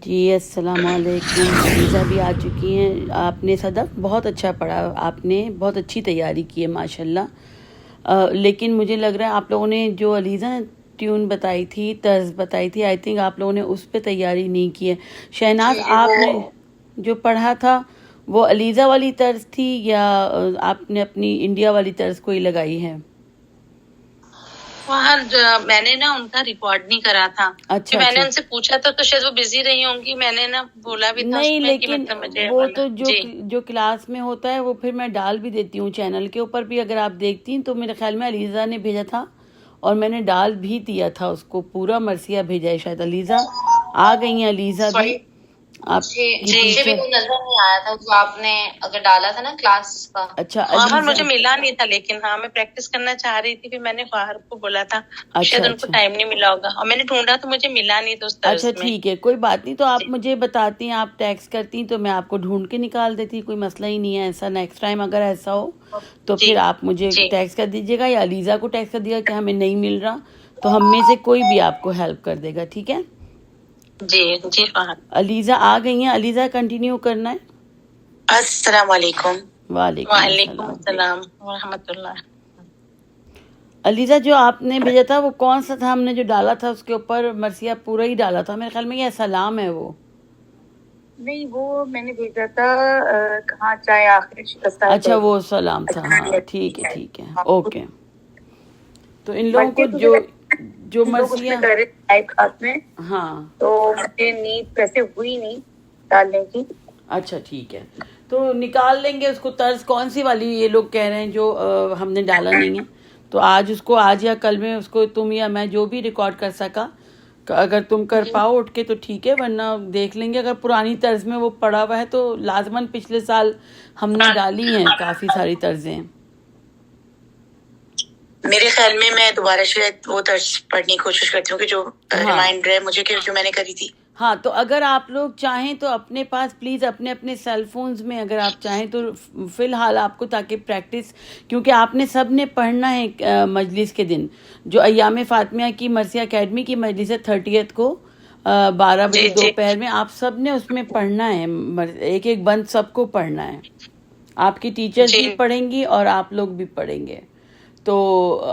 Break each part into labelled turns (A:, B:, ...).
A: جی السلام علیکم، علیزہ بھی آ چکی ہیں. آپ نے صدف بہت اچھا پڑھا، آپ نے بہت اچھی تیاری کی ہے ماشاءاللہ. لیکن مجھے لگ رہا ہے آپ لوگوں نے جو علیزہ نے ٹیون بتائی تھی، طرز بتائی تھی، آئی تھنک آپ لوگوں نے اس پہ تیاری نہیں کی ہے. شہناز، آپ نے جو پڑھا تھا وہ علیزہ والی طرز تھی یا آپ نے اپنی انڈیا والی طرز کوئی لگائی ہے؟
B: وہاں میں نے نا ان کا ریکارڈ نہیں کرا تھا.
A: اچھا
B: میں نے
A: اچھا.
B: ان سے پوچھا تھا تو شاید وہ بزی رہی ہوں گی. میں نے نا بولا بھی تھا اس
A: نہیں،
B: میں کہ
A: لیکن
B: مطلب مجھے
A: وہ تو
B: جی
A: جو کلاس میں ہوتا ہے وہ پھر میں ڈال بھی دیتی ہوں چینل کے اوپر بھی. اگر آپ دیکھتی ہیں تو میرے خیال میں علیزہ نے بھیجا تھا اور میں نے ڈال بھی دیا تھا اس کو پورا. مرثیہ بھیجا ہے شاید. علیزہ آ گئی ہیں، علیزہ بھی آپ کی
B: مجھے بھی
A: ٹیچر.
B: وہ نظر نہیں آیا تھا جو آپ نے اگر ڈالا تھا نا کلاس کا.
A: اچھا
B: وہاں
A: علیزہ.
B: مجھے ملا نہیں تھا، لیکن ہاں میں پریکٹس کرنا چاہ رہی تھی. پھر میں نے فاہر کو بولا تھا،
A: اچھا
B: شاید ان کو
A: اچھا
B: ٹائم نہیں ملا ہوگا، اور میں نے ڈھونڈا تو مجھے ملا نہیں تھا اس
A: اچھا
B: طرز میں.
A: ٹھیک ہے، کوئی بات نہیں. تو آپ مجھے بتاتی ہیں، آپ ٹیکسٹ کرتی ہیں تو میں آپ کو ڈھونڈ کے نکال دیتی. کوئی مسئلہ ہی نہیں ہے ایسا. نیکسٹ ٹائم اگر ایسا ہو تو
B: جی
A: پھر آپ مجھے
B: جی
A: ٹیکسٹ کر دیجیے گا یا علیزہ کو ٹیکسٹ کر دیجیے گا کہ ہمیں نہیں مل رہا، تو ہم میں سے کوئی بھی آپ کو ہیلپ کر دے گا. ٹھیک ہے.
B: جی جی فاہر.
A: علیزہ آ گئی ہیں. علیزہ کنٹینیو کرنا ہے.
B: السلام علیکم.
A: وعلیکم
B: وعلیکم
A: السلام.
B: السلام ورحمۃ اللہ.
A: علیزہ جو آپ نے بھیجا تھا وہ کون سا تھا؟ ہم نے جو ڈالا تھا اس کے اوپر مرثیہ پورا ہی ڈالا تھا. میرے خیال میں یہ سلام ہے وہ.
B: نہیں، وہ میں نے بھیجا تھا کہاں چاہے آخر شکست ہے.
A: اچھا وہ سلام تھا. ہاں ٹھیک ہے ٹھیک ہے. اوکے. تو ان لوگوں کو جو
B: لوگ اس
A: مرثیہ.
B: میں کر رہے لائف کلاس میں،
A: ہاں
B: تو مجھے نیڈ ویسے ہوئی نہیں ڈالنے کی.
A: اچھا ٹھیک ہے. تو نکال لیں گے اس کو. طرز کون سی والی یہ لوگ کہہ رہے ہیں جو ہم نے ڈالا نہیں ہے؟ تو آج اس کو، آج یا کل میں اس کو تم یا میں جو بھی ریکارڈ کر سکا، اگر تم کر پاؤ اٹھ کے تو ٹھیک ہے، ورنہ دیکھ لیں گے. اگر پرانی طرز میں وہ پڑا ہوا ہے تو لازماً پچھلے سال ہم نے ڈالی ہیں کافی ساری طرزیں.
B: میرے خیال میں دوبارہ شاید وہ طرز پڑھنے کی کوشش کرتی ہوں کہ جو ریمائنڈر ہے مجھے کہ جو میں نے کری تھی.
A: ہاں تو اگر آپ لوگ چاہیں تو اپنے پاس پلیز اپنے اپنے سیل فونز میں اگر آپ چاہیں تو فی الحال آپ کو، تاکہ پریکٹس، کیونکہ آپ نے سب نے پڑھنا ہے مجلس کے دن. جو ایام فاطمیہ کی مرثیہ اکیڈمی کی مجلس ہے 30 کو 12 بجے دوپہر میں، آپ سب نے اس میں پڑھنا ہے. ایک ایک بند سب کو پڑھنا ہے. آپ کی ٹیچرز بھی پڑھیں گی اور آپ لوگ بھی پڑھیں گے. تو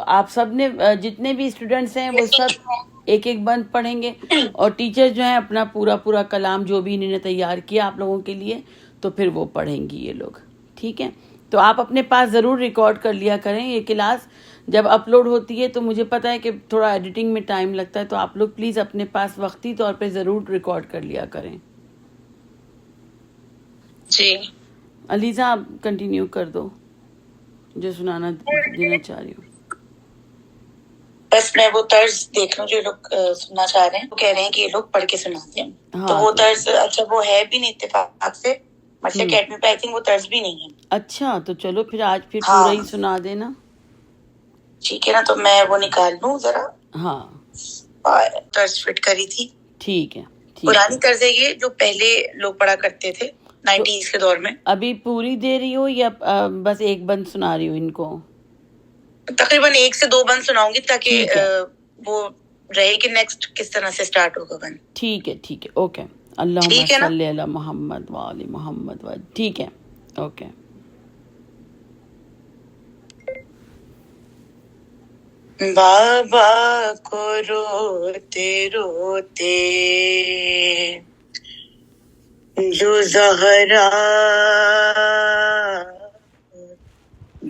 A: آپ سب نے، جتنے بھی اسٹوڈنٹس ہیں وہ سب ایک ایک بند پڑھیں گے، اور ٹیچر جو ہیں اپنا پورا کلام جو بھی انہوں نے تیار کیا آپ لوگوں کے لیے تو پھر وہ پڑھیں گی یہ لوگ. ٹھیک ہے. تو آپ اپنے پاس ضرور ریکارڈ کر لیا کریں. یہ کلاس جب اپلوڈ ہوتی ہے تو مجھے پتہ ہے کہ تھوڑا ایڈیٹنگ میں ٹائم لگتا ہے، تو آپ لوگ پلیز اپنے پاس وقتی طور پہ ضرور ریکارڈ کر لیا کریں.
B: جی
A: علیزہ آپ کنٹینیو کر دو جو سنانا دینا چاہ رہی ہوں.
B: بس میں وہ طرز دیکھ رہا ہوں جو لوگ سننا چاہ رہے ہیں. وہ کہہ رہے ہیں کہ یہ لوگ پڑھ کے سناتے ہیں. تو وہ طرز اچھا وہ ہے بھی نہیں اتفاق سے مرثیہ اکیڈمی پہ. آئی تھنک وہ طرز بھی نہیں ہے.
A: اچھا تو چلو پھر آج پھر پورا ہی سنا دینا.
B: ٹھیک ہے نا، تو میں وہ نکال لوں ذرا.
A: ہاں
B: طرز فٹ کری تھی.
A: ٹھیک ہے.
B: پرانی طرز ہے یہ، جو پہلے لوگ پڑھا کرتے تھے 90s کے دور میں.
A: ابھی پوری دے رہی ہو یا بس ایک بند سنا رہی ہو ان کو؟
B: تقریباً 1 سے 2 بند سناؤں گی تاکہ وہ رہے کہ نیکسٹ کس طرح سے سٹارٹ ہوگا بند.
A: ٹھیک ہے ٹھیک ہے. اوکے. اللہم صلی علی محمد وآل محمد. ٹھیک ہے. اوکے.
B: بابا کو روتے روتے جو زہرا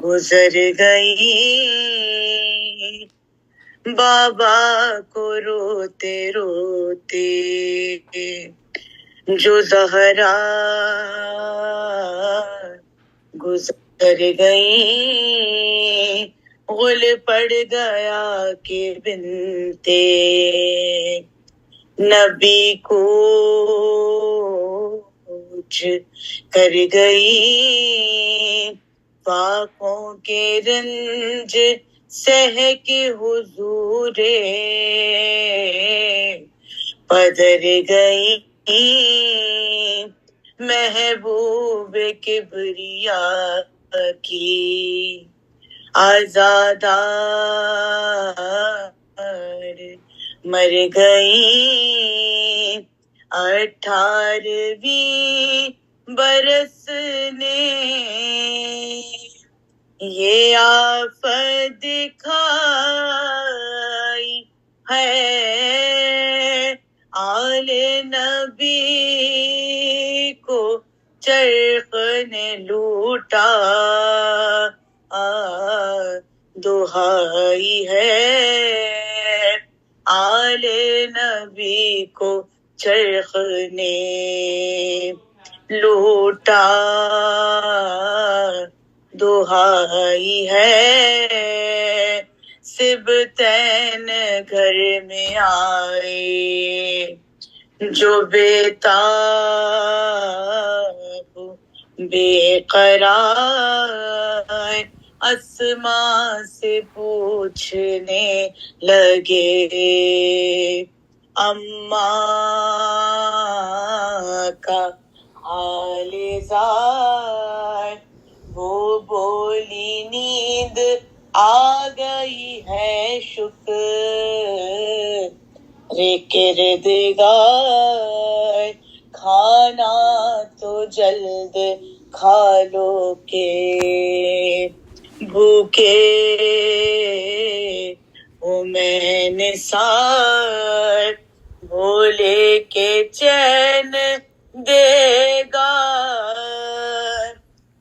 B: گزر گئی، بابا کو روتے روتے جو زہرا گزر گئی، غل پڑ گیا کہ بنتے نبی کو کر گئی، پاکوں کے رنج سہ کے حضور پدر گئی، محبوب کبریا کی آزادار مر گئی، 18ویں برس نے یہ آفت دکھائی ہے، آل نبی کو چرخ نے لوٹا، دہائی ہے، آل نبی کو چرخ نے لوٹا، دہائی ہے، سبتین گھر میں آئے جو بےتاب بے قرار، اسماء سے پوچھنے لگے اماں کا حال زار، وہ بولی نیند آ گئی ہے شکر کردگار، کھانا تو جلد کھا لو کہ بھوکے ہو میں نثار، بولے کہ چین دے گا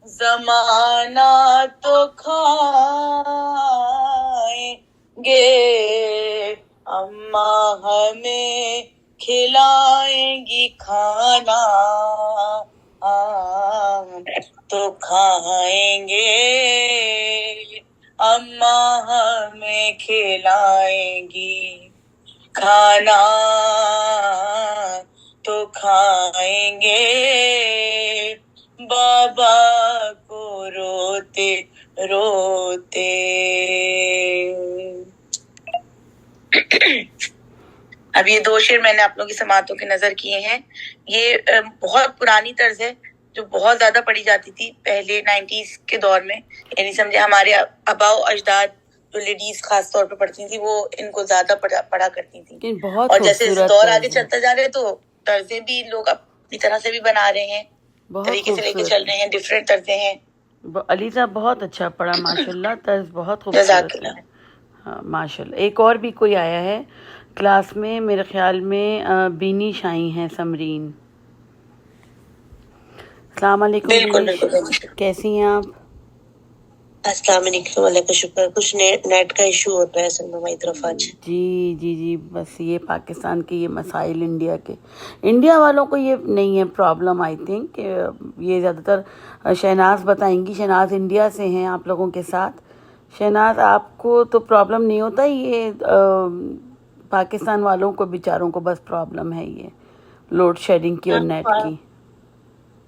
B: زمانہ تو کھائیں گے، اماں ہمیں کھلائیں گی کھانا تو کھائیں گے، اماں ہمیں کھلائیں گی کھانا تو کھائیں گے، بابا کو روتے روتے۔ اب یہ دو شعر میں نے آپ لوگوں کی سماعتوں کی نظر کیے ہیں۔ یہ بہت پرانی طرز ہے جو بہت زیادہ پڑھی جاتی تھی پہلے 90s کے دور میں، یعنی سمجھے ہمارے آباء و اجداد جو لیڈیز خاص طور پہ پڑھتی تھی وہ ان کو زیادہ پڑھا کرتی تھی، اور جیسے دور آگے چلتا جا رہا ہے تو طرزیں بھی لوگ اپنی طرح سے بھی بنا رہے ہیں، طریقے سے لے کے چل رہے ہیں، ڈفرینٹ طرزیں ہیں۔
A: علی صاحب بہت اچھا پڑھا ماشاء اللہ، طرز بہت خوبصورت ہے۔ ہاں ماشاء اللہ۔ ایک اور بھی کوئی آیا ہے کلاس میں، میرے خیال میں بینی شائی ہیں سمرین۔ السلام علیکم بینی، کیسی ہیں آپ؟
B: السلام علیکم، اللہ کا شکر۔ کچھ نیٹ کا ایشو ہوتا ہے اصل میں ہماری طرف آج۔
A: جی بس یہ پاکستان کے یہ مسائل، انڈیا والوں کو یہ نہیں ہے پرابلم، آئی تھنک یہ زیادہ تر شہناز بتائیں گی، شہناز انڈیا سے ہیں آپ لوگوں کے ساتھ۔ شہناز آپ کو تو پرابلم نہیں ہوتا، یہ پاکستان والوں کو بیچاروں کو بس پرابلم ہے یہ لوڈ شیڈنگ کی اور نیٹ کی۔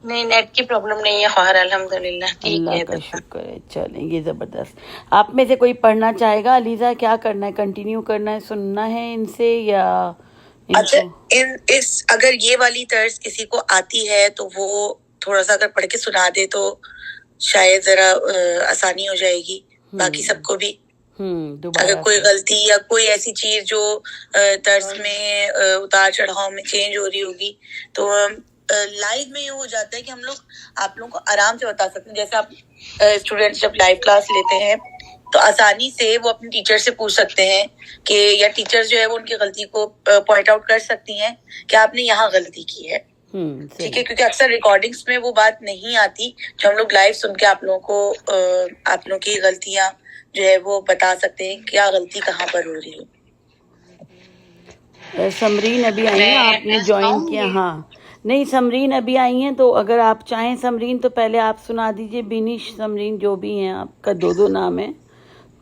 B: نہیں، نیٹ کی پرابلم نہیں ہے، خیر الحمدللہ ٹھیک ہے،
A: اللہ کا شکر ہے۔ چلیں یہ زبردست۔ آپ میں سے کوئی پڑھنا چاہے گا؟ علیزہ کیا کرنا ہے، کنٹینیو کرنا ہے، سننا ہے ان سے یا
B: اچھا اگر یہ والی طرز کسی کو آتی ہے تو وہ تھوڑا سا اگر پڑھ کے سنا دے تو شاید ذرا آسانی ہو جائے گی باقی سب کو بھی۔ اگر کوئی غلطی یا کوئی ایسی چیز جو طرز میں اتار چڑھاؤ میں چینج ہو رہی ہوگی تو لائیو میں یہ ہو جاتا ہے کہ ہم لوگ آپ لوگوں کو آرام سے بتا سکتے ہیں۔ جیسے آپ اسٹوڈینٹس جب لائیو کلاس لیتے ہیں تو آسانی سے وہ اپنے ٹیچر سے پوچھ سکتے ہیں کہ، یا ٹیچر جو ہے وہ ان کی غلطی کو پوائنٹ آؤٹ کر سکتی ہیں کہ آپ نے یہاں غلطی کی ہے، ٹھیک ہے، کیونکہ اکثر ریکارڈنگس میں وہ بات نہیں آتی جو ہم لوگ لائیو سن کے آپ لوگوں کو آپ لوگوں کی غلطیاں جو ہے وہ بتا سکتے ہیں، کیا غلطی کہاں پر ہو رہی ہے۔
A: سمرین ابھی آئی ہیں، آپ نے جوائن کیا؟ ہاں نہیں، سمرین ابھی آئی ہیں، تو اگر آپ چاہیں سمرین تو پہلے آپ سنا دیجئے، بینش سمرین جو بھی ہیں، آپ کا دو نام ہے،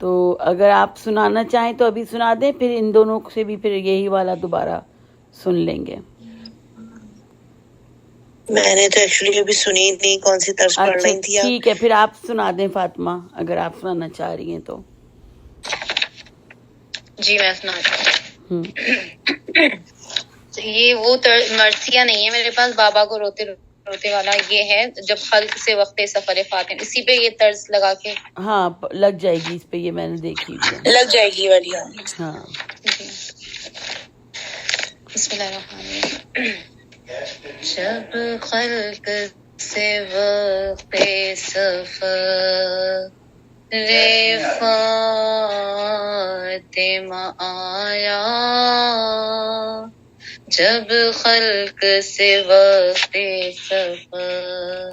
A: تو اگر آپ سنانا چاہیں تو ابھی سنا دیں، پھر ان دونوں سے بھی پھر یہی والا دوبارہ سن لیں گے۔
B: میں نے تو ایکچولی ابھی سنی نہیں، کون سی طرز پڑھ رہی تھی آپ؟
A: ٹھیک ہے، پھر آپ سنا دیں فاطمہ اگر آپ سنانا چاہ رہی ہیں تو۔
C: جی میں سناتی ہوں۔ یہ وہ مرثیہ نہیں ہے میرے پاس، بابا کو روتے روتے والا یہ ہے، جب خلق سے وقت سفر فاتن، اسی پہ یہ طرز لگا کے
A: ہاں لگ جائے گی اس پہ، یہ میں نے دیکھی ہوئی ہے،
B: لگ جائے گی والی۔
A: ہاں
C: بسم اللہ الرحمن الرحیم۔ جب خلق سے وقت سفر فاطمہ آیا، جب خلق سے وقت سفر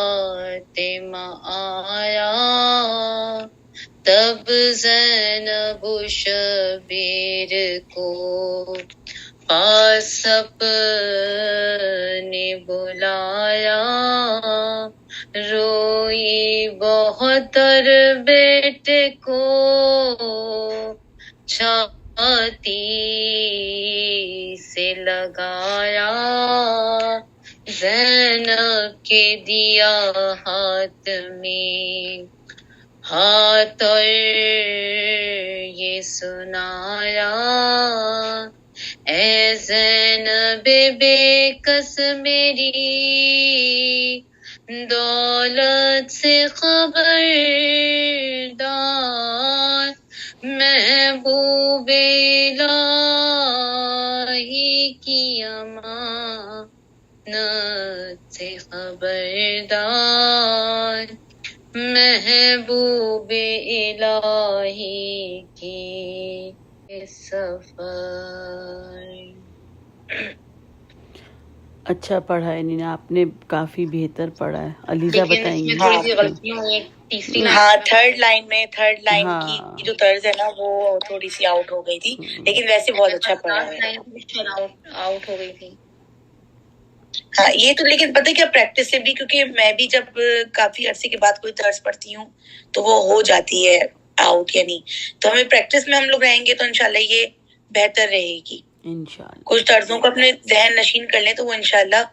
C: فاطمہ آیا، تب زینب و شبیر کو پاس اپنے بلایا، روئی بہت اور بیٹے کو چھاتی سے لگایا، زینب کے دیا ہاتھ میں ہاتھ اور یہ سنایا، اے زینب بے کس میری دولت سے خبردار، محبوب الہی کی امانت سے خبردار، محبوب الہی کی سفر۔
A: اچھا پڑھا ہے نینا آپ نے، کافی بہتر پڑھا ہے. علیزہ
C: لیکن
A: بتائیں
C: اس
A: گی.
C: میں تھوڑی سی غلطیاں ہوئی ہیں، تیسری لائن
B: ہاں تھرڈ لائن
A: ہاں.
B: کی جو طرز ہے نا وہ تھوڑی سی آؤٹ ہو گئی تھی، لیکن ویسے بہت اچھا پڑھا ہے.
C: آؤٹ ہو گئی تھی.
B: ہاں یہ تو لیکن پتہ کیا پریکٹس سے بھی، کیونکہ میں بھی جب کافی عرصے کے بعد کوئی طرز پڑھتی ہوں تو وہ ہو جاتی ہے آؤٹ، یعنی تو ہمیں پریکٹس میں ہم لوگ رہیں گے تو انشاءاللہ یہ بہتر رہے گی.
A: انشاءاللہ
B: کچھ طرزوں کو اپنے ذہن نشین کر لیں تو وہ انشاءاللہ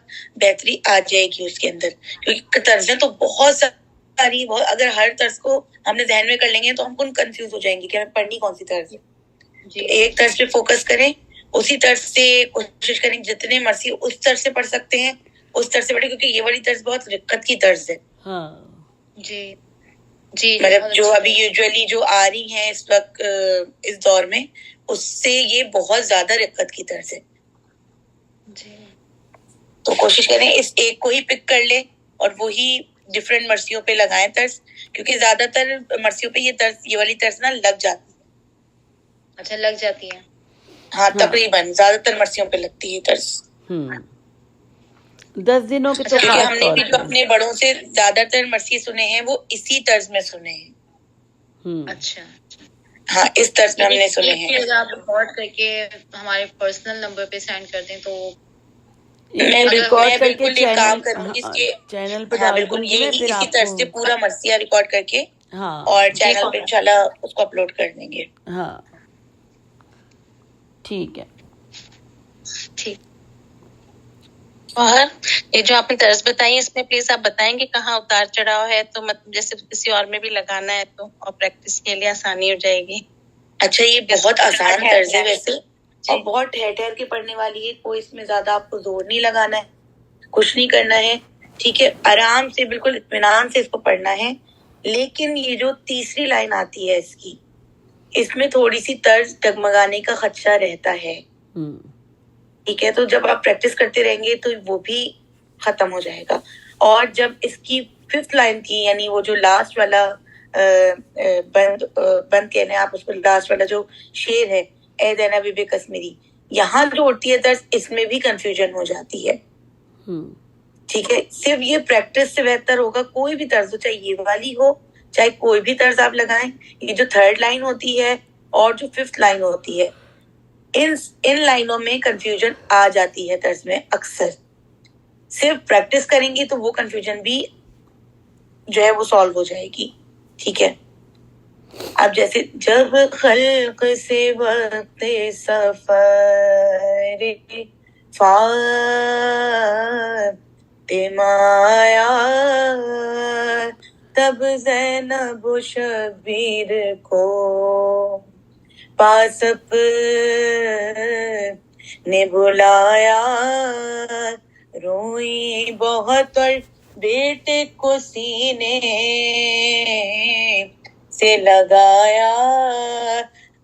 B: بہتری آ جائے گی اس کے اندر، کیونکہ طرزیں تو بہت ساری، اگر ہر طرز کو ہم نے ذہن میں کر لیں گے تو ہم کنفیوز ہو جائیں گے کہ ہمیں پڑھنی کون سی طرز ہے. تو ایک طرز پہ فوکس کریں، اسی طرز سے کوشش کریں جتنے مرضی اس طرز سے پڑھ سکتے ہیں اس طرز سے پڑھیں، کیونکہ یہ والی طرز بہت رقت کی طرز ہے.
A: ہاں
C: جی جی
B: مطلب جو ابھی یوزولی جو آ رہی ہیں اس وقت اس دور میں، اس سے یہ بہت زیادہ رقت کی طرز ہے.
C: جی
B: تو کوشش کریں اس ایک کو ہی پک کر لیں اور وہی ڈفرینٹ مرثیوں پہ لگائیں طرز، کیونکہ زیادہ تر مرثیوں پہ یہ والی طرز نا لگ جاتی ہے.
C: اچھا لگ جاتی ہے.
B: ہاں تقریباً زیادہ تر مرثیوں پہ لگتی ہے طرز.
A: 10 دنوں کے تو
B: کیونکہ
A: خاص
B: ہم نے
A: طور
B: بھی جو
A: پہ.
B: اپنے بڑوں سے زیادہ تر مرثیے سنے ہیں وہ اسی طرز میں سنے ہیں.
C: اچھا
B: ہاں اس طرز میں ہم نے سنے ہیں.
C: اگر آپ ریکارڈ کر کے ہمارے پرسنل نمبر پہ سینڈ کر دیں تو
B: میں
A: ریکارڈ کر کے
B: بالکل یہ کام کروں گی اس کے
A: چینل پہ
B: ہاں
A: ڈال
B: بالکل
A: دوں گی میں،
B: یہی
A: پھر
B: اسی
A: آپ
B: طرز
A: کو.
B: سے پورا مرثیہ ریکارڈ کر کے
A: ہاں
B: اور چینل پہ انشاءاللہ اس کو اپلوڈ کر دیں گے.
A: ہاں ٹھیک ہے.
C: ٹھیک. اور یہ جو آپ نے طرز بتائی اس میں پلیز آپ بتائیں گے کہاں اتار چڑھاؤ ہے، تو مطلب جیسے کسی اور میں بھی لگانا ہے تو اور پریکٹس کے لیے آسانی ہو جائے گی.
B: اچھا یہ بہت آسان طرز ہے ویسے، اور بہت ٹھہر ٹھہر کے پڑھنے والی ہے، کوئی اس میں زیادہ آپ کو زور نہیں لگانا ہے، کچھ نہیں کرنا ہے. ٹھیک ہے آرام سے بالکل اطمینان سے اس کو پڑھنا ہے. لیکن یہ جو تیسری لائن آتی ہے اس میں تھوڑی سی طرز ڈگمگانے کا خدشہ رہتا ہے. ٹھیک ہے تو جب آپ پریکٹس کرتے رہیں گے تو وہ بھی ختم ہو جائے گا. اور جب اس کی 5th لائن کی، یعنی وہ جو لاسٹ والا بند کہنے آپ اس کو، لاسٹ والا جو شعر ہے اے زینب بے کس میری، یہاں جو اٹھتی ہے طرز اس میں بھی کنفیوژن ہو جاتی ہے. ٹھیک ہے صرف یہ پریکٹس سے بہتر ہوگا. کوئی بھی طرز ہو، چاہے یہ والی ہو چاہے کوئی بھی طرز آپ لگائیں، یہ جو 3rd لائن ہوتی ہے اور جو 5th لائن ہوتی ہے ان لائنوں میں کنفیوژن آ جاتی ہے طرز میں اکثر. صرف پریکٹس کریں گی تو وہ کنفیوژن بھی جو ہے وہ سالو ہو جائے گی. ٹھیک ہے اب جیسے جب خلق سے وقت سفر فاطمہ آیا، تب زینب و شبیر کو پاس نے بلایا، روئی بہت اور بیٹے کو سینے سے لگایا،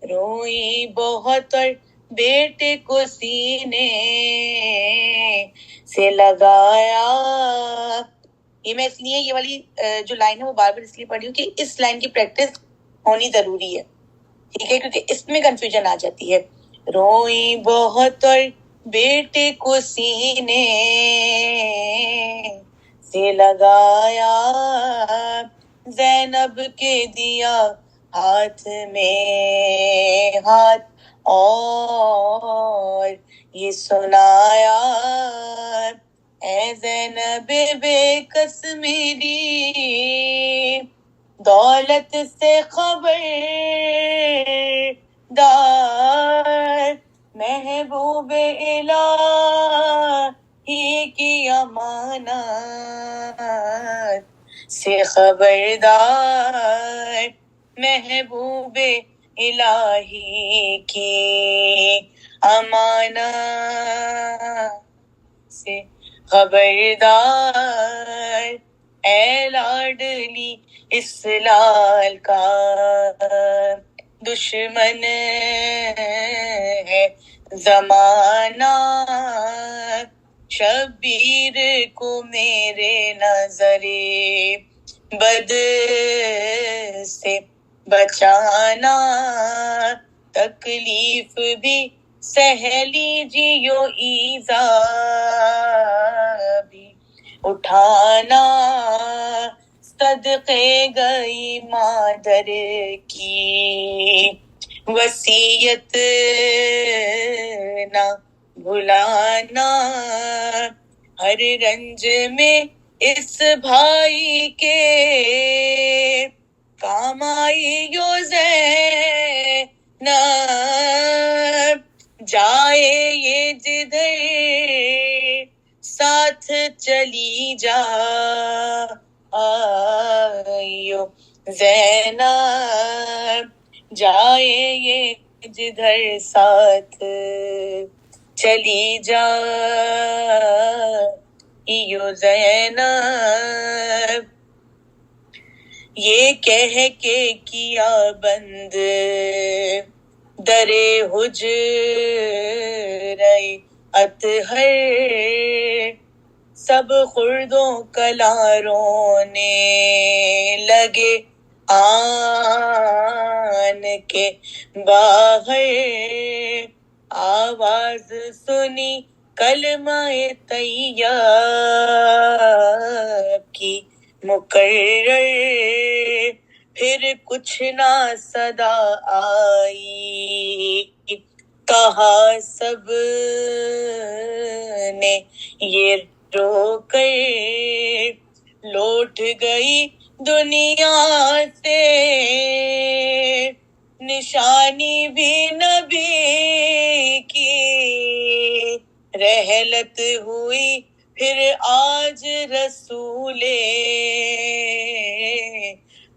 B: روئی بہت اور بیٹے کو سینے سے لگایا. یہ میں اس لیے یہ والی جو لائن ہے وہ بار بار اس لیے پڑھی ہوں کہ اس لائن کی پریکٹس ہونی ضروری ہے, ٹھیک ہے, کیونکہ اس میں کنفیوژن آ جاتی ہے. روئی بہت اور بیٹے کو سینے سے لگایا, زینب کے دیا ہاتھ میں ہاتھ اور یہ سنایا, اے زینب بے کس میری دولت سے خبر دار, محبوب الہی کی امانت سے خبردار, محبوب الہی کی امانت سے خبردار, اے لاڈلی اس لال کا دشمن ہے زمانہ, شبیر کو میرے نظر بد سے بچانا, تکلیف بھی سہ لیجیو ایزا بھی اٹھانا, صدقے گئی مادر کی وصیت نہ بھلانا, ہر رنج میں اس بھائی کے کام آئی یو زینب, جائے یہ جدھر ساتھ چلی جا آئیو زینب, جائے یہ جدھر ساتھ چلی جا ایو زینب, یہ کہہ کے کیا بند درے حجرہ اطہر, سب خردوں کلاروں نے لگے آن کے باہر, آواز سنی کلمہ طیب کی مقرر, پھر کچھ نہ صدا آئی, کہا سب نے یہ رو کر, لوٹ گئی دنیا سے نشانی بھی نبی کی, رحلت ہوئی پھر آج رسول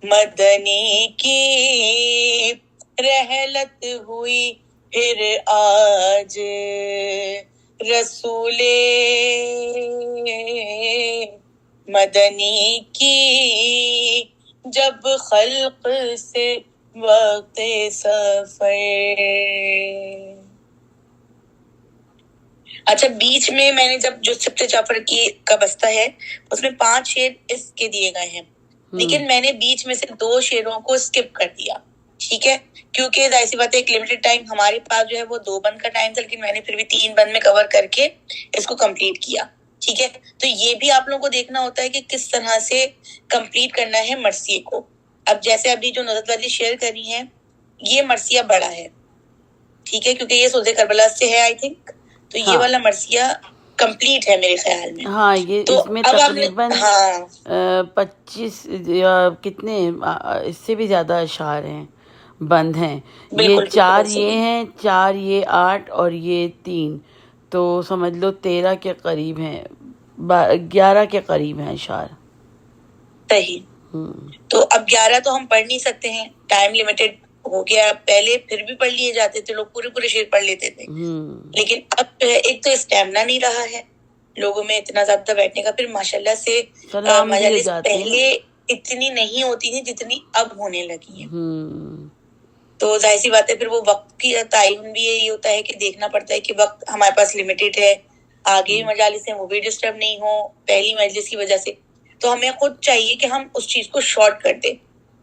B: مدنی کی, رحلت ہوئی پھر آج رسول مدنی کی, جب خلق سے وقت سفر. اچھا, بیچ میں میں نے جب جو سبت جعفر کی کا بستہ ہے اس میں 5 شعر اس کے دیے گئے ہیں, لیکن میں نے بیچ میں سے 2 شعروں کو اسکپ کر دیا, ٹھیک ہے, کیونکہ ظاہر سی بات ہے ایک لمیٹڈ ٹائم ہمارے پاس جو ہے وہ 2 بند کا ٹائم تھا, لیکن میں نے پھر بھی 3 بند میں کور کر کے اس کو کمپلیٹ کیا, ٹھیک ہے. تو یہ بھی آپ لوگوں کو دیکھنا ہوتا ہے کہ کس طرح سے کمپلیٹ کرنا ہے مرثیے کو. اب جیسے ابھی جو نظرت والی شیئر کری ہے یہ مرثیہ بڑا ہے, ٹھیک ہے, کیونکہ یہ سلطان کربلا سے ہے آئی تھنک, تو یہ والا مرثیہ کمپلیٹ ہے میرے خیال میں.
A: ہاں, یہ
B: تو
A: اس میں
B: اب
A: تقریباً
B: ہاں
A: 25 کتنے اس سے بھی زیادہ اشعار ہیں, بند ہیں. یہ
B: بالکل
A: 4 یہ ہیں, 4 یہ 8 اور یہ 3, تو سمجھ لو 13 کے قریب ہیں, 11 کے قریب ہیں اشعار.
B: صحیح. تو اب 11 تو ہم پڑھ نہیں سکتے ہیں, ٹائم لمیٹڈ ہو گیا. پہلے پھر بھی پڑھ لیے جاتے تھے لوگ, پورے شعر پڑھ لیتے تھے, لیکن اب ایک تو اسٹیمنا نہیں رہا ہے لوگوں میں اتنا زیادہ بیٹھنے کا. پھر ماشاءاللہ سے مجالس پہلے اتنی نہیں ہوتی ہیں جتنی اب ہونے لگی ہیں. تو ظاہر سی بات ہے پھر وہ وقت کی تعین بھی یہی ہوتا ہے کہ دیکھنا پڑتا ہے کہ وقت ہمارے پاس لمیٹیڈ ہے, آگے بھی مجالس ہیں وہ بھی ڈسٹرب نہیں ہو پہلی مجلس کی وجہ سے, تو ہمیں خود چاہیے کہ ہم اس چیز کو شارٹ کر دیں,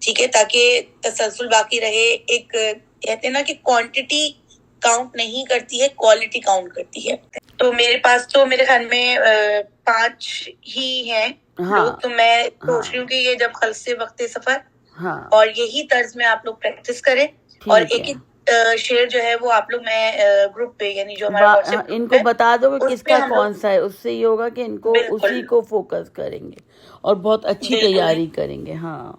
B: ٹھیک ہے, تاکہ تسلسل باقی رہے. ایک کہتے ہیں نا کہ کوانٹٹی کاؤنٹ نہیں کرتی ہے, کوالٹی کاؤنٹ کرتی ہے. تو میرے پاس تو میرے خیال میں 5 ہی ہیں لوگ, تو میں سوچ رہی ہوں کہ یہ جب خلص سے وقت سفر اور یہی طرز میں آپ لوگ پریکٹس کریں, اور ایک ایک شعر جو ہے وہ آپ لوگ میں گروپ پہ یعنی جو ہمارا واٹس ایپ
A: ان کو بتا دو کہ کس کا کون سا ہے, اس سے یہ ہوگا کہ ان کو اسی کو فوکس کریں گے اور بہت اچھی تیاری کریں گے. ہاں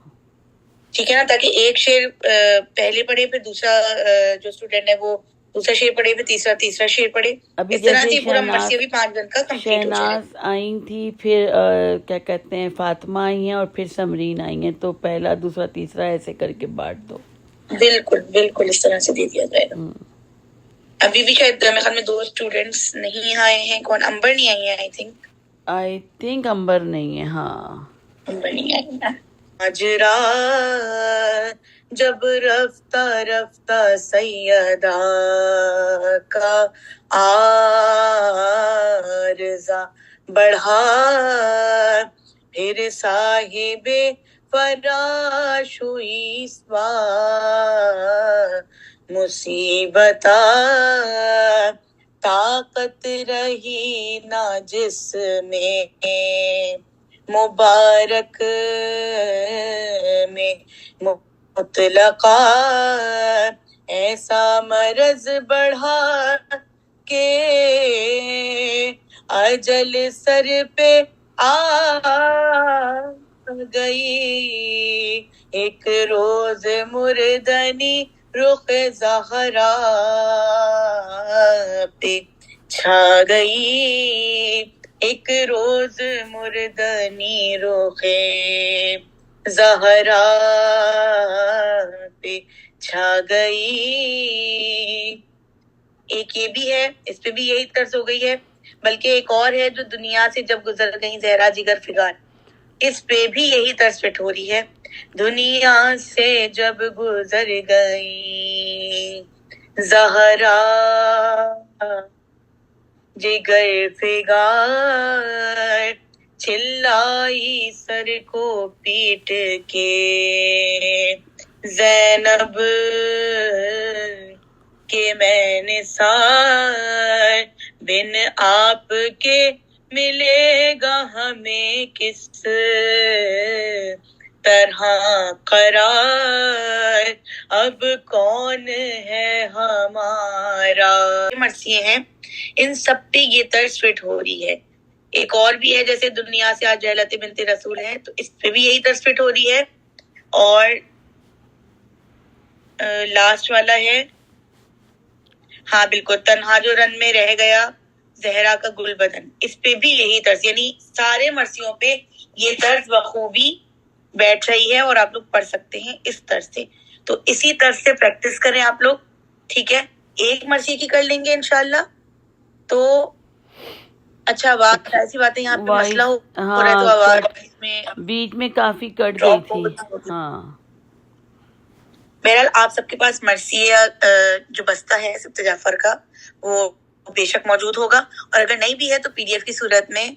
B: ٹھیک ہے نا, تاکہ ایک شعر پہلے پڑھے, پھر دوسرا جو اسٹوڈنٹ ہے وہ دوسرا شعر پڑھے, پھر تیسرا شعر پڑھے.
A: ابھی
B: اس طرح سے
A: جیسے
B: پورا مرثیہ بھی 5 دن کا کمپلیٹ ہو جائے.
A: شہناز آئی تھی, پھر کیا کہتے ہیں فاطمہ آئی ہیں, اور پھر سمرین آئی ہیں, تو پہلا دوسرا تیسرا ایسے کر کے بانٹ دو.
B: بالکل بالکل اس طرح سے دے دیا جائے گا. ابھی بھی شاید میرے خیال میں 2 اسٹوڈینٹس نہیں آئے ہیں. کون, امبر نہیں آئی ہے
A: آئی تھنک امبر نہیں ہے. ہاں
B: امبر نہیں آئی ہے. ماجرا جب رفتہ رفتہ سیدہ کا عارضہ بڑھا, پھر صاحب فراش ہوئی سوار مصیبت, طاقت رہی نہ جس میں مبارک میں مطلقہ, ایسا مرض بڑھا کہ اجل سر پہ آ گئی. ایک روز مردنی رخ زہرا پہ چھا گئی. ایک روز مردنی رخ زہرا پہ چھا گئی. ایک یہ بھی ہے, اس پہ بھی یہی طرز ہو گئی ہے. بلکہ ایک اور ہے جو دنیا سے جب گزر گئی زہرا جگر فگار, اس پہ بھی یہی طرز فٹ ہو رہی ہے. دنیا سے جب گزر گئی زہرا جگر فگار, چلائی سر کو پیٹ کے زینب کہ میں نثار, بن آپ کے ملے گا ہمیں کس طرح قرار, اب کون ہے ہمارا. مرثیے ہیں, ان سب پہ یہ طرز فٹ ہو رہی ہے. ایک اور بھی ہے جیسے دنیا سے آج جہلت بنت رسول ہے, تو اس پہ بھی یہی طرز فٹ ہو رہی ہے. اور لاسٹ والا ہے, ہاں بالکل, تنہا جو رن میں رہ گیا زہرا کا گل بدن, اس پہ بھی یہی طرز, یعنی سارے مرثیوں پہ یہ طرز بخوبی بیٹھ رہی ہے اور آپ لوگ پڑھ سکتے ہیں اس طرز سے. تو اسی طرز سے پریکٹس کریں آپ لوگ, ٹھیک ہے. ایک مرثیے کی کر لیں گے انشاءاللہ. تو اچھا بات ایسی بات ہے, یہاں پہ مسئلہ ہو رہا ہے تو آواز میں
A: بیچ میں کافی کٹ گئی تھی. ہاں
B: بہرحال آپ سب کے پاس مرثیہ جو بستہ ہے سبت جعفر کا وہ بے شک موجود ہوگا, اور اگر نہیں بھی ہے تو پی ڈی ایف کی صورت میں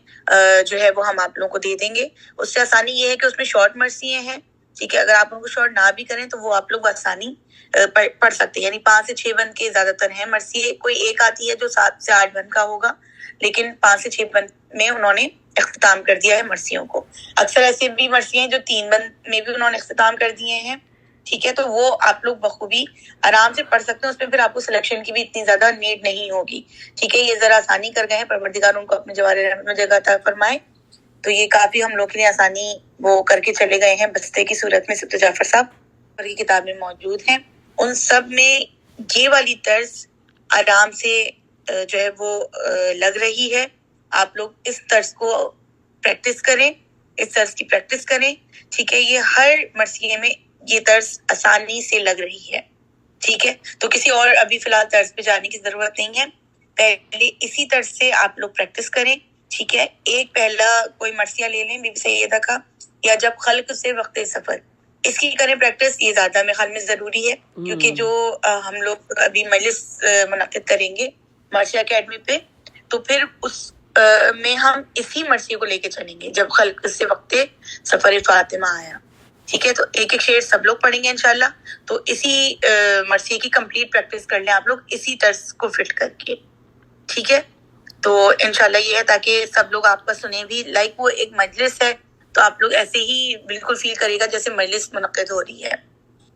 B: جو ہے وہ ہم آپ لوگوں کو دے دیں گے. اس سے آسانی یہ ہے کہ اس میں شارٹ مرثیے ہیں, ٹھیک ہے. اگر آپ ان کو شارٹ نہ بھی کریں تو وہ آپ لوگ آسانی پڑھ سکتے ہیں. یعنی 5 سے 6 بند کے زیادہ تر ہیں مرثیے, کوئی ایک آتی ہے جو 7 سے 8 بند کا ہوگا, لیکن 5 سے 6 بند میں انہوں نے اختتام کر دیا ہے مرثیوں کو. اکثر ایسے بھی مرثیے ہیں جو 3 بند میں بھی انہوں نے اختتام کر دیے ہیں, ٹھیک ہے. تو وہ آپ لوگ بخوبی آرام سے پڑھ سکتے ہیں, اس میں پھر آپ کو سلیکشن کی بھی اتنی زیادہ نیڈ نہیں ہوگی, ٹھیک ہے. یہ ذرا آسانی کر گئے ہیں, پروردگار ان کو اپنے جوار رحمت میں جگہ عطا فرمائے. تو یہ کافی ہم لوگ کے لیے آسانی وہ کر کے چلے گئے ہیں بستے کی صورت میں. سبت جعفر صاحب اور یہ کتابیں موجود ہیں, ان سب میں یہ والی طرز آرام سے جو ہے وہ لگ رہی ہے. آپ لوگ اس طرز کو پریکٹس کریں, اس طرز کی پریکٹس کریں, ٹھیک ہے. یہ ہر مرثیے میں یہ طرز آسانی سے لگ رہی ہے, ٹھیک ہے. تو کسی اور ابھی فی الحال طرز پہ جانے کی ضرورت نہیں ہے, پہلے اسی طرز سے آپ لوگ پریکٹس کریں, ٹھیک ہے. ایک پہلا کوئی مرثیہ لے لیں بی بی سیدہ کا, یا جب خلق سے وقت سفر, اس کی کریں پریکٹس, یہ زیادہ میرے خیال میں ضروری ہے, کیونکہ جو ہم لوگ ابھی مجلس منعقد کریں گے مرثیہ اکیڈمی پہ, تو پھر اس میں ہم اسی مرثیے کو لے کے چلیں گے جب خلق سے وقت سفر فاطمہ آیا. ٹھیک ہے, تو ایک ایک شعر سب لوگ پڑھیں گے انشاءاللہ. تو اسی مرثیے کی کمپلیٹ پریکٹس کر لیں آپ لوگ اسی طرز کو فٹ کر کے. ٹھیک ہے, تو انشاءاللہ یہ ہے تاکہ سب لوگ آپ کا سنیں بھی. لائک وہ ایک مجلس ہے تو آپ لوگ ایسے ہی بالکل فیل کرے گا جیسے مجلس منعقد ہو رہی ہے.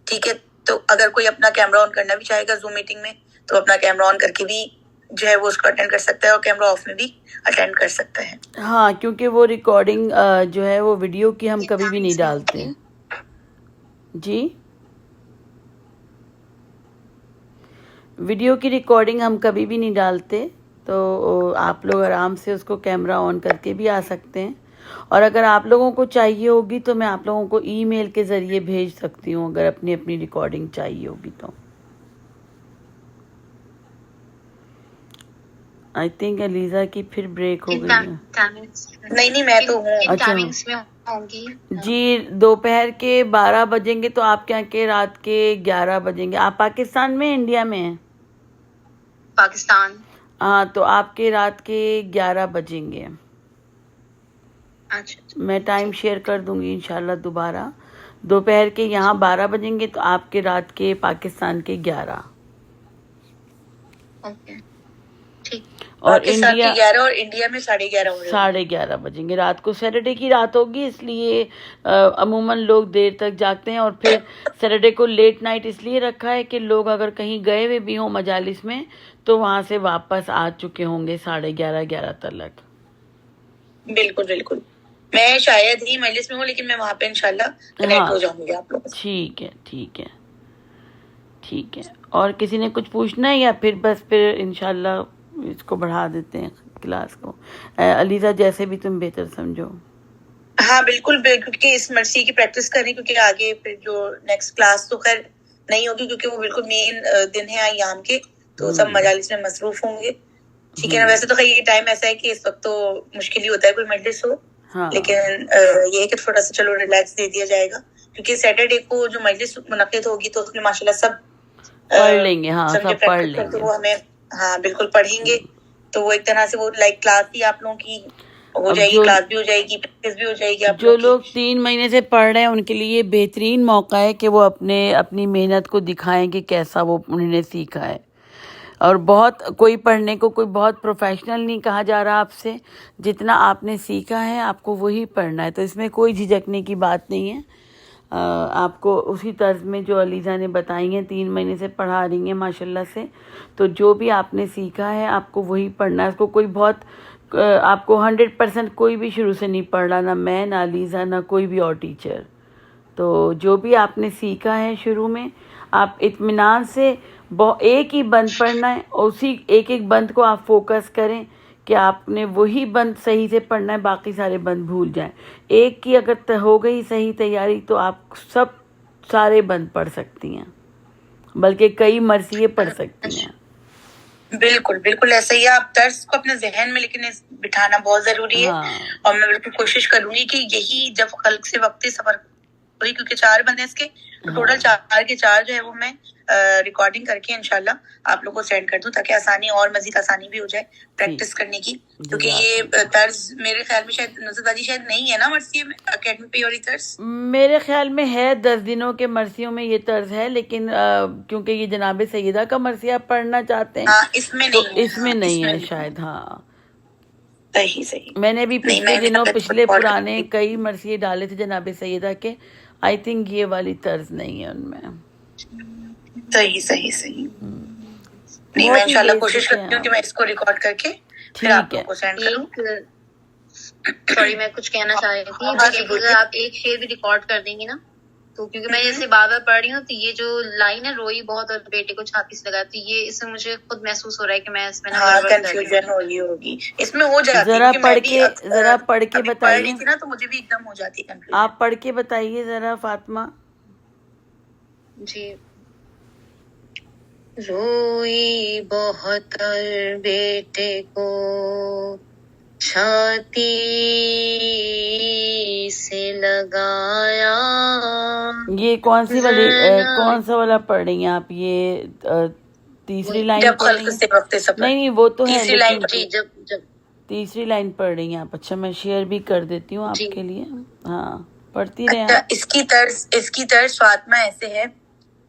B: ٹھیک ہے, تو اگر کوئی اپنا کیمرہ آن کرنا بھی چاہے گا زوم میٹنگ میں تو اپنا کیمرہ آن کر کے بھی جو ہے وہ اس کو اٹینڈ کر سکتا ہے, اور کیمرہ آف میں بھی اٹینڈ کر سکتا ہے.
A: ہاں, کیونکہ وہ ریکارڈنگ جو ہے وہ ویڈیو کی ہم کبھی بھی نہیں ڈالتے. جی, ویڈیو کی ریکارڈنگ ہم کبھی بھی نہیں ڈالتے, تو آپ لوگ آرام سے اس کو کیمرہ آن کر کے بھی آ سکتے ہیں. اور اگر آپ لوگوں کو چاہیے ہوگی تو میں آپ لوگوں کو ای میل کے ذریعے بھیج سکتی ہوں اگر اپنی اپنی ریکارڈنگ چاہیے ہوگی تو. آئی تھنک علیزہ کی پھر بریک ہو گئی ہے.
B: نہیں میں تو ہوں.
A: اچھا جی, دوپہر کے 12 بجیں گے تو آپ کیا کہ رات کے 11 بجیں گے. آپ پاکستان میں انڈیا میں ہیں؟
B: پاکستان.
A: ہاں, تو آپ کے رات کے 11 بجیں گے. میں ٹائم شیئر کر دوں گی انشاءاللہ دوبارہ. دوپہر کے یہاں 12 بجیں گے تو آپ کے رات کے پاکستان کے 11. اور انڈیا
B: 11 اور انڈیا میں 11:30
A: بجیں گے. رات کو سیٹرڈے کی رات ہوگی, اس لیے عموماً لوگ دیر تک جاگتے ہیں. اور پھر سیٹرڈے کو لیٹ نائٹ اس لیے رکھا ہے کہ لوگ اگر کہیں گئے ہوئے بھی ہوں مجالس میں تو وہاں سے واپس آ چکے ہوں گے 11:30 تک.
B: بالکل بالکل, میں شاید ہی مجلس میں ہوں لیکن میں وہاں پہ انشاءاللہ کنیکٹ ہو جاؤں گی آپ لوگوں سے.
A: ٹھیک ہے ٹھیک ہے ٹھیک ہے. اور کسی نے کچھ پوچھنا ہے یا پھر انشاءاللہ اس کو بڑھا دیتے ہیں کلاس کو؟ علیزہ جیسے بھی تم بہتر سمجھو.
B: ہاں بالکل, کیونکہ اس مرثیے کی پریکٹس کریں, کیونکہ آگے پھر جو نیکسٹ کلاس تو خیر نہیں ہوگی کیونکہ وہ بالکل مین دن ہے ایام کے, تو سب مجالس میں مصروف ہوں گے. ٹھیک ہے نا, ویسے تو خیر یہ ٹائم ایسا ہے کہ اس وقت تو مشکل ہی ہوتا ہے کوئی مجلس ہو, لیکن یہ کہ تھوڑا سا چلو ریلیکس دے دیا جائے گا کیونکہ سیٹرڈے کو جو مجلس منعقد ہوگی تو اس میں ماشاءاللہ سب
A: پڑھ لیں گے. ہاں, سب پڑھ لیں گے.
B: وہ ہمیں ہاں بالکل پڑھیں گے, تو وہ ایک طرح سے وہ لائک کلاس ہی آپ لوگوں کی ہو جائے گی, کلاس بھی ہو جائے گی, پریکٹس بھی ہو جائے گی.
A: جو لوگ 3 مہینے سے پڑھ رہے ہیں ان کے لیے بہترین موقع ہے کہ وہ اپنی محنت کو دکھائیں کہ کیسا وہ انہوں نے سیکھا ہے. اور بہت کوئی پڑھنے کو کوئی بہت پروفیشنل نہیں کہا جا رہا آپ سے, جتنا آپ نے سیکھا ہے آپ کو وہی پڑھنا ہے. تو اس میں کوئی جھجکنے کی بات نہیں ہے. آپ کو اسی طرز میں جو علیزہ نے بتائی ہیں 3 مہینے سے پڑھا رہی ہیں ماشاءاللہ سے, تو جو بھی آپ نے سیکھا ہے آپ کو وہی پڑھنا ہے. اس کو کوئی بہت آپ کو 100% کوئی بھی شروع سے نہیں پڑھ رہا, نہ میں نہ علیزہ نہ کوئی بھی اور ٹیچر. تو جو بھی آپ نے سیکھا ہے شروع میں آپ اطمینان سے ایک ہی بند پڑھنا ہے, اور اسی ایک ایک بند کو آپ فوکس کریں کہ آپ نے وہی بند صحیح سے پڑھنا ہے, باقی سارے بند بھول جائیں. ایک کی اگر ہو گئی صحیح تیاری تو آپ سارے بند پڑھ سکتی ہیں, بلکہ کئی مرثیے پڑھ سکتی ہیں.
B: بالکل بالکل ایسا ہی ہے. آپ طرز کو اپنے ذہن میں لیکن بٹھانا بہت ضروری ہے. اور میں بالکل کوشش کروں گی کہ یہی جب خلق سے وقت سفر ہوئی, کیونکہ 4 بندے اس کے ٹوٹل 4 کے 4 جو ہے وہ میں ریکارڈنگ کر کے انشاءاللہ آپ لوگوں کو سینڈ کر دوں تاکہ آسانی اور مزید آسانی بھی ہو جائے پریکٹس کرنے کی. کیونکہ یہ طرز میرے خیال میں شاید نظر بازی شاید نہیں ہے نا مرثیے میں اکیڈمی پہ, اور یہ طرز
A: میرے خیال میں ہے 10 دنوں کے مرثیوں میں یہ طرز ہے, لیکن کیونکہ یہ جناب سیدہ کا مرثیہ پڑھنا چاہتے ہیں
B: اس میں
A: تو
B: نہیں,
A: اس میں نہیں ہے شاید. ہاں
B: صحیح.
A: میں نے بھی پچھلے پرانے کئی مرثیے ڈالے تھے جناب سیدہ کے. آئی تھنک یہ والی طرز نہیں ہے ان میں.
B: صحیح. نہیں, میں انشاءاللہ کوشش کرتی ہوں کہ میں اس کو ریکارڈ کر کے پھر آپ لوگوں کو سینڈ کروں.
D: سوری, میں کچھ کہنا چاہ رہی تھی. اگر آپ ایک شعر بھی ریکارڈ کر دیں گی نا, تو کیونکہ میں جیسے بار بار پڑھ رہی ہوں تو یہ جو لائن ہے روئی بہت اور بیٹے کو چھاتی سے لگا, تو یہ اس میں مجھے خود محسوس ہو رہا ہے کہ میں اس میں
B: کنفیوژن ہوگی اس میں ہو جاتی ہے.
A: ذرا پڑھ کے بتائیے
B: نا, تو مجھے بھی ایک دم ہو جاتی ہے.
A: آپ پڑھ کے بتائیے ذرا فاطمہ.
D: جی. روئی بہت اور بیٹے کو چھاتی سے لگایا.
A: یہ کون سا والا پڑھ رہی ہیں آپ؟ یہ تیسری لائن
B: جب
A: پڑھ رہی
B: خلق
A: ہیں؟
B: سے وقت سفر.
A: نہیں وہ تو ہے،
B: تیسری لائن
A: لیکن
D: جی جب
A: تیسری لائن پڑھ رہی ہیں آپ. اچھا میں شیئر بھی کر دیتی ہوں آپ کے لیے. ہاں پڑھتی رہیں
B: اچھا
A: آپ.
B: اس کی طرز فاطمہ ایسے ہے: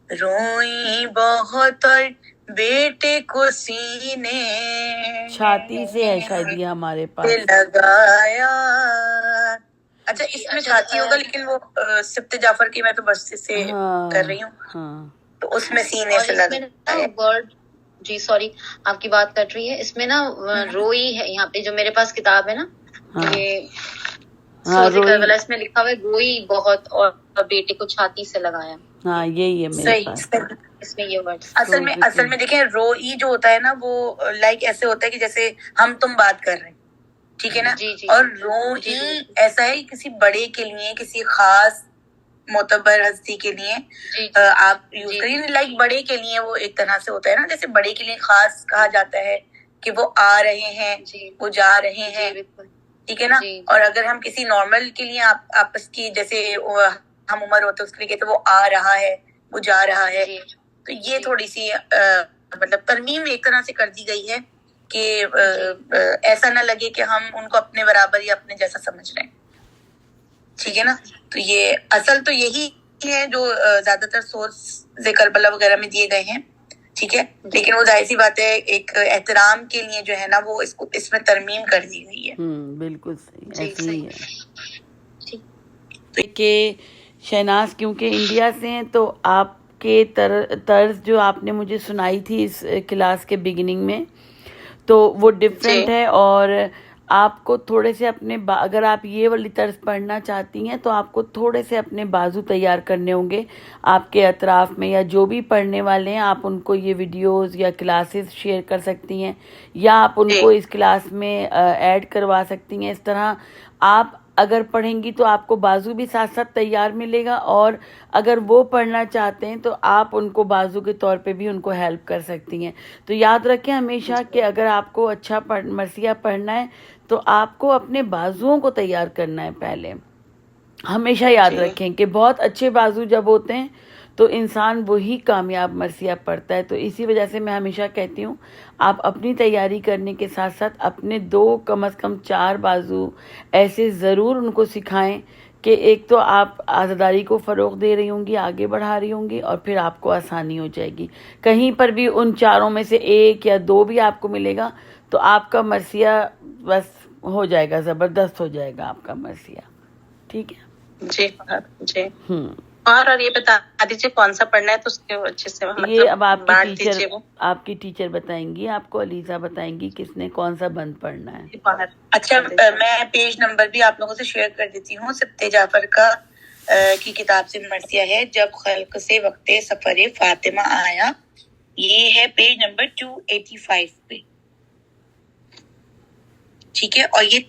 B: روئی بہت اور بیٹے کو سینے
A: چھاتی سے ہے شاید یہ ہمارے پاس.
B: لگایا. اچھا اس میں چھاتی ہوگا، لیکن وہ سبت جعفر کی میں تو بس سے کر رہی ہوں،
A: ہاں
B: تو اس میں سینے سے لگایا.
D: ورڈ جی سوری آپ کی بات کٹ رہی ہے. اس میں نا روئی ہے یہاں پہ جو میرے پاس کتاب ہے نا، یہ سوزی کربلا، اس میں لکھا ہوا ہے روئی بہت اور بیٹے کو چھاتی سے لگایا.
A: ہاں یہی ہے میرے پاس.
D: اس میں یہ ورڈ
B: اصل میں دیکھیں روئی جو ہوتا ہے نا وہ لائک ایسے ہوتا ہے کہ جیسے ہم تم بات کر رہے ہیں، ٹھیک ہے نا. اور روئی ایسا ہے کسی بڑے کے لیے، کسی خاص معتبر ہستی کے لیے آپ یوز کریے. لائک بڑے کے لیے وہ ایک طرح سے ہوتا ہے نا، جیسے بڑے کے لیے خاص کہا جاتا ہے کہ وہ آ رہے ہیں، وہ جا رہے ہیں، ٹھیک ہے نا. اور اگر ہم کسی نارمل کے لیے آپس کی جیسے ہم عمر ہوتے اس کے لیے کہتے وہ آ رہا ہے، وہ جا رہا ہے. تو یہ تھوڑی سی مطلب ترمیم ایک طرح سے کر دی گئی ہے کہ ایسا نہ لگے کہ ہم ان کو اپنے برابر یا اپنے جیسا سمجھ رہے ہیں، ٹھیک ہے نا. تو یہ اصل تو یہی ہے جو زیادہ تر سورس کربلا وغیرہ میں دیے گئے ہیں، ٹھیک ہے. لیکن وہ ظاہر سی بات ہے ایک احترام کے لیے جو ہے نا وہ اس میں ترمیم کر دی گئی ہے.
A: بالکل صحیح، ایسے ہی ہے. کہ شہناز کیونکہ انڈیا سے ہیں تو آپ کے طرز جو آپ نے مجھے سنائی تھی اس کلاس کے بگننگ میں تو وہ ڈفرینٹ ہے. اور آپ کو تھوڑے سے اپنے اگر آپ یہ والی طرز پڑھنا چاہتی ہیں تو آپ کو تھوڑے سے اپنے بازو تیار کرنے ہوں گے آپ کے اطراف میں، یا جو بھی پڑھنے والے ہیں آپ ان کو یہ ویڈیوز یا کلاسز شیئر کر سکتی ہیں، یا آپ ان کو اس کلاس میں ایڈ کروا سکتی ہیں. اس طرح آپ اگر پڑھیں گی تو آپ کو بازو بھی ساتھ ساتھ تیار ملے گا، اور اگر وہ پڑھنا چاہتے ہیں تو آپ ان کو بازو کے طور پہ بھی ان کو ہیلپ کر سکتی ہیں. تو یاد رکھیں ہمیشہ کہ اگر آپ کو اچھا مرثیہ پڑھنا ہے تو آپ کو اپنے بازوؤں کو تیار کرنا ہے پہلے. ہمیشہ یاد رکھیں کہ بہت اچھے بازو جب ہوتے ہیں تو انسان وہی کامیاب مرثیہ پڑھتا ہے. تو اسی وجہ سے میں ہمیشہ کہتی ہوں آپ اپنی تیاری کرنے کے ساتھ ساتھ اپنے 2 کم از کم 4 بازو ایسے ضرور ان کو سکھائیں کہ ایک تو آپ آزاداری کو فروغ دے رہی ہوں گی، آگے بڑھا رہی ہوں گی، اور پھر آپ کو آسانی ہو جائے گی. کہیں پر بھی ان 4 میں سے 1 یا 2 بھی آپ کو ملے گا تو آپ کا مرثیہ بس ہو جائے گا، زبردست ہو جائے گا آپ کا مرثیہ. ٹھیک ہے
C: جی جی. اور یہ بتا دیجیے کون سا پڑھنا ہے تو اس کے اچھے سے
A: یہ اب آپ کی ٹیچر بتائیں گی آپ کو، علیزہ بتائیں گی کس نے کون سا بند پڑھنا ہے.
B: اچھا میں پیج نمبر بھی آپ لوگوں سے شیئر کر دیتی ہوں. سبت جعفر کی کتاب سے مرثیہ ہے جب خلق سے وقت سفر فاطمہ آیا. یہ ہے پیج نمبر 285 پہ، ٹھیک ہے. اور یہ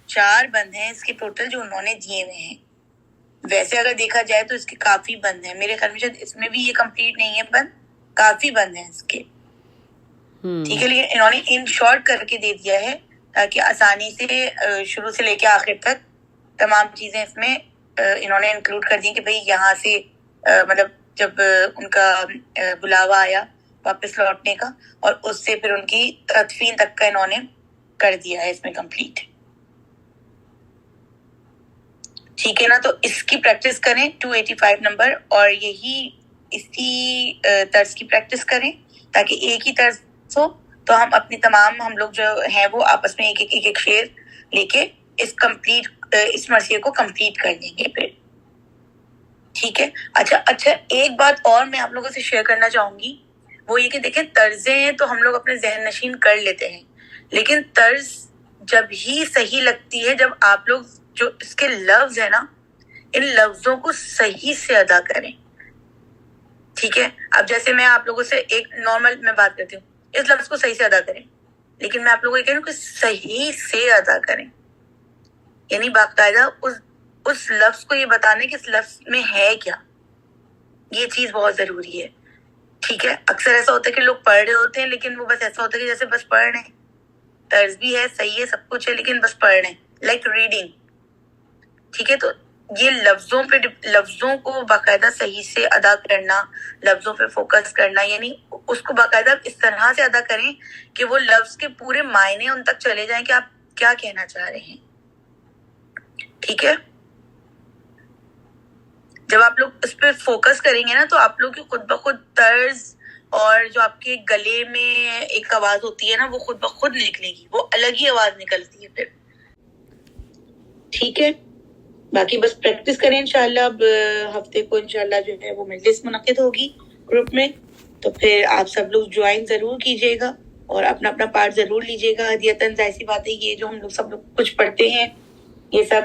B: چار بند ہیں اس کے ٹوٹل جو انہوں نے دیے ہوئے ہیں. ویسے اگر دیکھا جائے تو اس کے کافی بند ہیں، میرے خیال میں شاید اس میں بھی یہ کمپلیٹ نہیں ہے بند، کافی بند ہیں اس کے، ٹھیک ہے. لیکن انہوں نے ان شارٹ کر کے دے دیا ہے تاکہ آسانی سے شروع سے لے کے آخر تک تمام چیزیں اس میں انہوں نے انکلوڈ کر دی کہ بھئی یہاں سے مطلب جب ان کا بلاوا آیا واپس لوٹنے کا، اور اس سے پھر ان کی تدفین تک کا انہوں نے کر دیا ہے اس میں کمپلیٹ، ٹھیک ہے نا. تو اس کی پریکٹس کریں 285 نمبر، اور یہی اسی طرز کی پریکٹس کریں تاکہ ایک ہی طرز ہو. تو ہم لوگ جو ہیں وہ آپس میں ایک شعر لے کے اس مرثیے کو کمپلیٹ کر دیں گے پھر، ٹھیک ہے. اچھا ایک بات اور میں آپ لوگوں سے شیئر کرنا چاہوں گی، وہ یہ کہ دیکھیں طرزیں تو ہم لوگ اپنے ذہن نشین کر لیتے ہیں، لیکن طرز جب ہی صحیح لگتی ہے جب آپ لوگ جو اس کے لفظ ہیں نا ان لفظوں کو صحیح سے ادا کریں، ٹھیک ہے. اب جیسے میں آپ لوگوں سے ایک نارمل میں بات کرتی ہوں، اس لفظ کو صحیح سے ادا کریں، لیکن میں آپ لوگوں کو یہ کہہ رہی ہوں کہ صحیح سے ادا کریں، یعنی باقاعدہ اس لفظ کو یہ بتانے کہ اس لفظ میں ہے کیا. یہ چیز بہت ضروری ہے، ٹھیک ہے. اکثر ایسا ہوتا ہے کہ لوگ پڑھ رہے ہوتے ہیں لیکن وہ بس ایسا ہوتا ہے کہ جیسے بس پڑھ رہے ہیں، طرز بھی ہے، صحیح ہے، سب کچھ ہے، لیکن بس پڑھ رہے ہیں. لائک ریڈنگ، ٹھیک ہے. تو یہ لفظوں کو باقاعدہ صحیح سے ادا کرنا, لفظوں پہ فوکس کرنا, یعنی اس کو باقاعدہ اس طرح سے ادا کریں کہ وہ لفظ کے پورے معنی ان تک چلے جائیں کہ آپ کیا کہنا چاہ رہے ہیں. ٹھیک ہے, جب آپ لوگ اس پہ فوکس کریں گے نا تو آپ لوگ کی خود بخود طرز اور جو آپ کے گلے میں ایک آواز ہوتی ہے نا وہ خود بخود نکلے گی, وہ الگ ہی آواز نکلتی ہے پھر. ٹھیک ہے, باقی بس پریکٹس کریں انشاءاللہ. اب ہفتے کو انشاءاللہ جو ہے وہ مجلس منعقد ہوگی گروپ میں, تو پھر آپ سب لوگ جوائن ضرور کیجیے گا اور اپنا اپنا پارٹ ضرور لیجیے گا. ہدیتاً ظاہر سی بات ہے یہ جو ہم لوگ سب لوگ کچھ پڑھتے ہیں یہ سب